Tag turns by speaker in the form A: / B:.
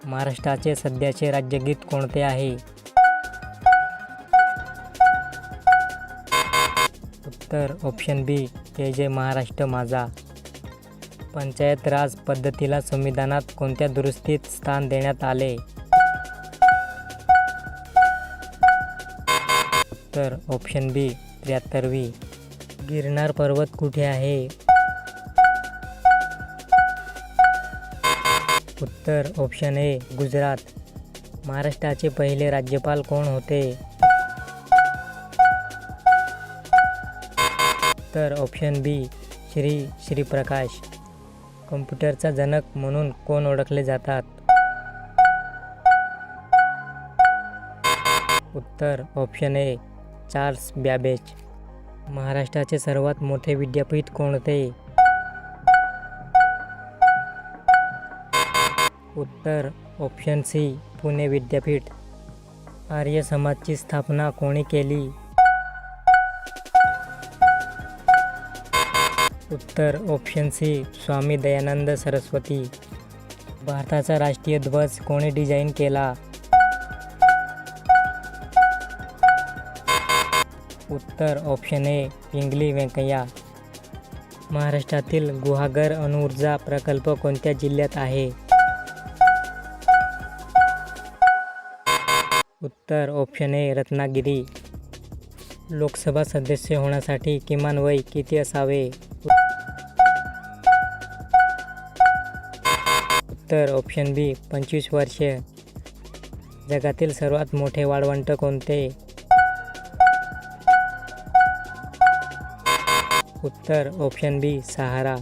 A: महाराष्ट्राचे सध्याचे राज्यगीत कोणते आहे? उत्तर ऑप्शन बी जय जय महाराष्ट्र माझा. पंचायत राज पद्धतीला संविधानात कोणत्या दुरुस्तीत स्थान देण्यात आले? उत्तर ऑप्शन बी 73वी. गिरनार पर्वत कुठे आहे? उत्तर ऑप्शन ए गुजरात. महाराष्ट्राचे पहिले राज्यपाल कोण होते? उत्तर ऑप्शन बी श्री प्रकाश. कम्प्युटरचा जनक म्हणून कोण ओळखले जातात? उत्तर ऑप्शन ए चार्ल्स बॅबेज. महाराष्ट्राचे सर्वात मोठे विद्यापीठ कोणते? उत्तर ऑप्शन सी पुणे विद्यापीठ. आर्य समाजची स्थापना कोणी केली? उत्तर ऑप्शन सी स्वामी दयानंद सरस्वती. भारताचा राष्ट्रीय ध्वज कोणी डिझाईन केला? उत्तर ऑप्शन ए पिंगली व्यंकय्या. महाराष्ट्रातील गुहागर अणुऊर्जा प्रकल्प कोणत्या जिल्ह्यात आहे? उत्तर ऑप्शन ए रत्नागिरी. लोकसभा सदस्य होण्यासाठी किमान वय किती असावे? उत्तर ऑप्शन बी 25 वर्षे. जगातील सर्वात मोठे वाळवंट कोणते? उत्तर ऑप्शन बी सहारा.